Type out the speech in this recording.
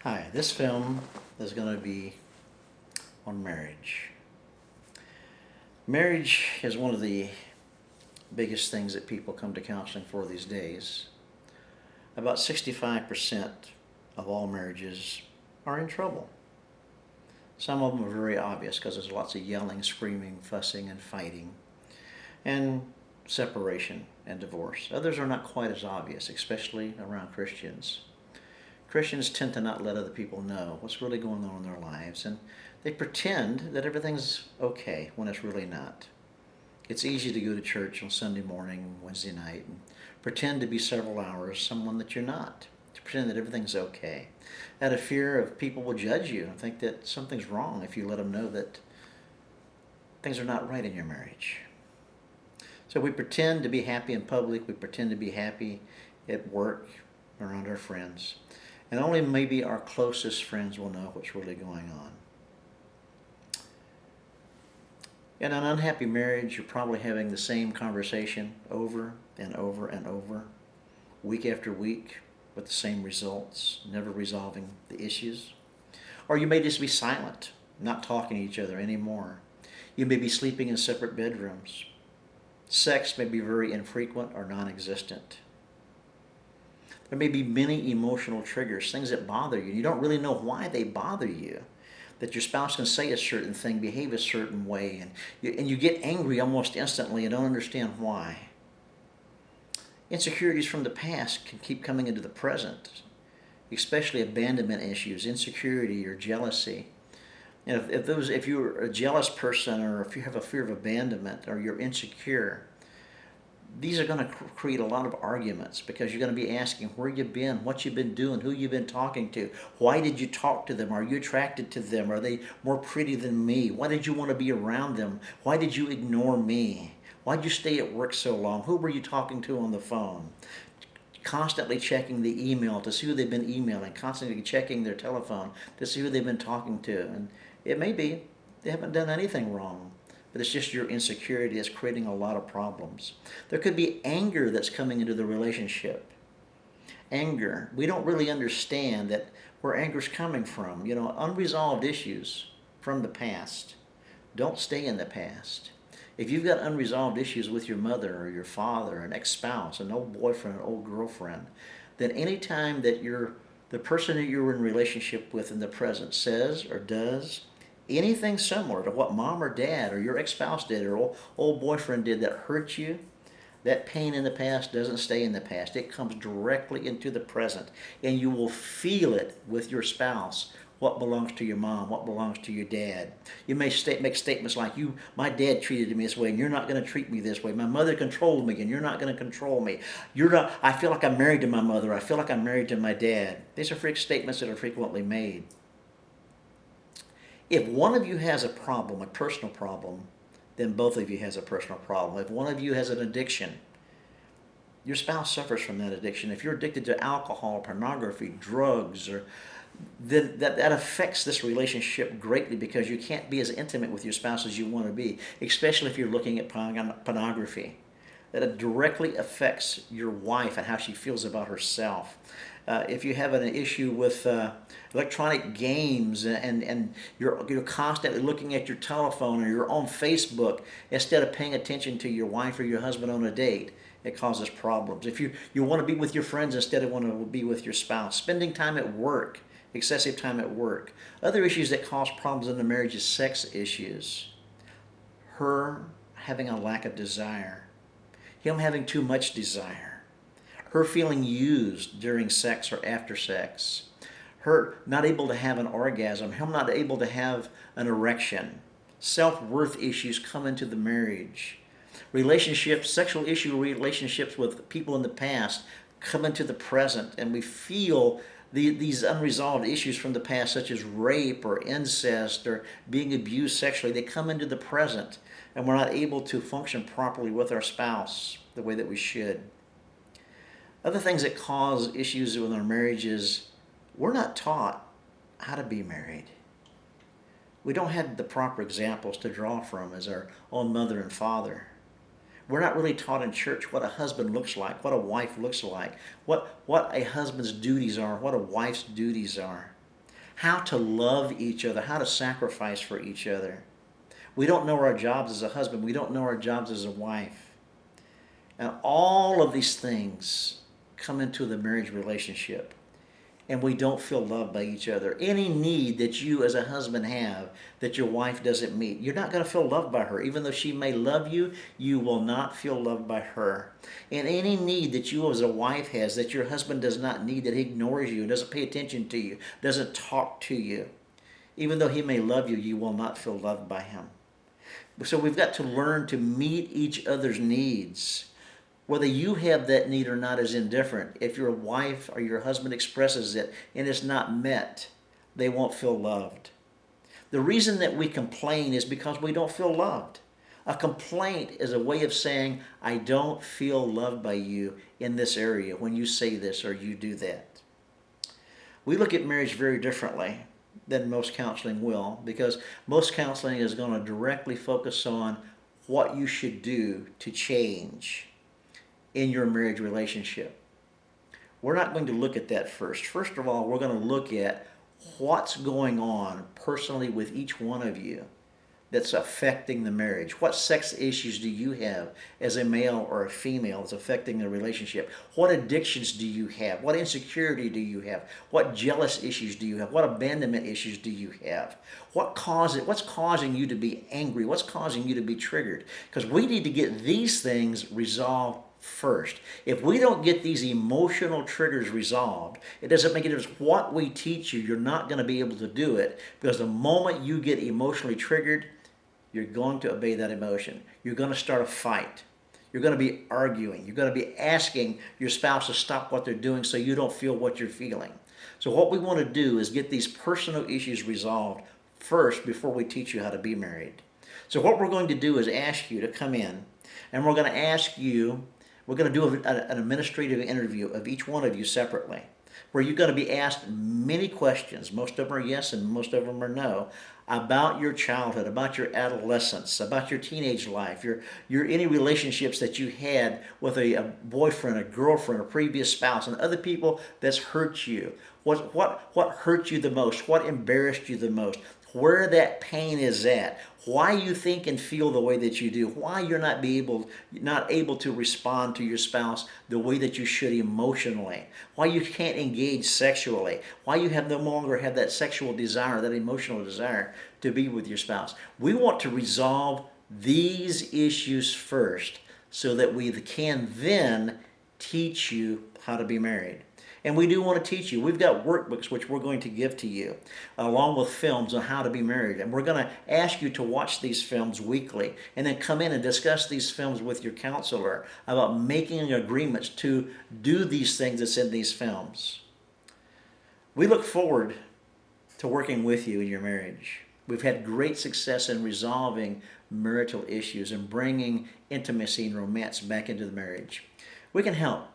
Hi, this film is going to be on marriage. Marriage is one of the biggest things that people come to counseling for these days. About 65% of all marriages are in trouble. Some of them are very obvious because there's lots of yelling, screaming, fussing, and fighting, and separation and divorce. Others are not quite as obvious, especially around Christians. Christians tend to not let other people know what's really going on in their lives, and they pretend that everything's okay when it's really not. It's easy to go to church on Sunday morning, Wednesday night, and pretend to be several hours someone that you're not, to pretend that everything's okay, out of fear of people will judge you and think that something's wrong if you let them know that things are not right in your marriage. So we pretend to be happy in public, we pretend to be happy at work, around our friends, and only maybe our closest friends will know what's really going on. In an unhappy marriage, you're probably having the same conversation over and over and over, week after week, with the same results, never resolving the issues. Or you may just be silent, not talking to each other anymore. You may be sleeping in separate bedrooms. Sex may be very infrequent or non-existent. There may be many emotional triggers, things that bother you. You don't really know why they bother you. That your spouse can say a certain thing, behave a certain way, and you get angry almost instantly and don't understand why. Insecurities from the past can keep coming into the present, especially abandonment issues, insecurity or jealousy. And if you're a jealous person, or if you have a fear of abandonment, or you're insecure, these are going to create a lot of arguments, because you're going to be asking where you've been, what you've been doing, who you've been talking to, why did you talk to them, are you attracted to them, are they more pretty than me, why did you want to be around them, why did you ignore me, why did you stay at work so long, who were you talking to on the phone. Constantly checking the email to see who they've been emailing, constantly checking their telephone to see who they've been talking to. And it may be they haven't done anything wrong, but it's just your insecurity that's creating a lot of problems. There could be anger that's coming into the relationship. Anger. We don't really understand that where anger's coming from. Unresolved issues from the past. Don't stay in the past. If you've got unresolved issues with your mother or your father, an ex-spouse, an old boyfriend, an old girlfriend, then anytime that the person that you're in relationship with in the present says or does anything similar to what mom or dad or your ex-spouse did or old boyfriend did that hurt you, that pain in the past doesn't stay in the past. It comes directly into the present, and you will feel it with your spouse. What belongs to your mom? What belongs to your dad? You may make statements like, my dad treated me this way, and you're not going to treat me this way. My mother controlled me, and you're not going to control me. You're not. I feel like I'm married to my mother. I feel like I'm married to my dad. These are freak statements that are frequently made. If one of you has a problem, a personal problem, then both of you has a personal problem. If one of you has an addiction, your spouse suffers from that addiction. If you're addicted to alcohol, pornography, drugs, or then that affects this relationship greatly, because you can't be as intimate with your spouse as you want to be, especially if you're looking at pornography. That it directly affects your wife and how she feels about herself. If you have an issue with electronic games, and you're constantly looking at your telephone or you're on Facebook instead of paying attention to your wife or your husband on a date, it causes problems. If you want to be with your friends instead of want to be with your spouse, spending time at work, excessive time at work. Other issues that cause problems in the marriage is sex issues. Her having a lack of desire. Him having too much desire. Her feeling used during sex or after sex. Her not able to have an orgasm. Him not able to have an erection. Self-worth issues come into the marriage. Relationships, sexual issue relationships with people in the past come into the present, and we feel these unresolved issues from the past, such as rape or incest or being abused sexually. They come into the present, and we're not able to function properly with our spouse the way that we should. Other things that cause issues with our marriage is we're not taught how to be married. We don't have the proper examples to draw from as our own mother and father. We're not really taught in church what a husband looks like, what a wife looks like, what a husband's duties are, what a wife's duties are. how to love each other, how to sacrifice for each other. We don't know our jobs as a husband. We don't know our jobs as a wife. And all of these things come into the marriage relationship. And we don't feel loved by each other. Any need that you as a husband have that your wife doesn't meet, you're not going to feel loved by her. Even though she may love you, you will not feel loved by her. And any need that you as a wife has that your husband does not need, that he ignores you, doesn't pay attention to you, doesn't talk to you, even though he may love you, you will not feel loved by him. So we've got to learn to meet each other's needs. Whether you have that need or not is indifferent. If your wife or your husband expresses it and it's not met, they won't feel loved. The reason that we complain is because we don't feel loved. A complaint is a way of saying, I don't feel loved by you in this area when you say this or you do that. We look at marriage very differently than most counseling will, because most counseling is going to directly focus on what you should do to change in your marriage relationship. We're not going to look at that first. First of all, we're going to look at what's going on personally with each one of you that's affecting the marriage. What sex issues do you have as a male or a female that's affecting the relationship? What addictions do you have? What insecurity do you have? What jealous issues do you have? What abandonment issues do you have? What's causing you to be angry? What's causing you to be triggered? Because we need to get these things resolved first. If we don't get these emotional triggers resolved, it doesn't make a difference what we teach you. You're not going to be able to do it, because the moment you get emotionally triggered, you're going to obey that emotion. You're going to start a fight. You're going to be arguing. You're going to be asking your spouse to stop what they're doing so you don't feel what you're feeling. So what we want to do is get these personal issues resolved first before we teach you how to be married. So what we're going to do is ask you to come in, and we're going to ask you, we're going to do an administrative interview of each one of you separately, where you're going to be asked many questions. Most of them are yes and most of them are no, about your childhood, about your adolescence, about your teenage life, your any relationships that you had with a boyfriend, a girlfriend, a previous spouse, and other people that's hurt you. What hurt you the most? What embarrassed you the most? Where that pain is at, why you think and feel the way that you do, why you're not able to respond to your spouse the way that you should emotionally, why you can't engage sexually, why you no longer have that sexual desire, that emotional desire to be with your spouse. We want to resolve these issues first so that we can then teach you how to be married. And we do want to teach you. We've got workbooks which we're going to give to you, along with films on how to be married. And we're going to ask you to watch these films weekly, and then come in and discuss these films with your counselor about making agreements to do these things that's in these films. We look forward to working with you in your marriage. We've had great success in resolving marital issues and bringing intimacy and romance back into the marriage. We can help.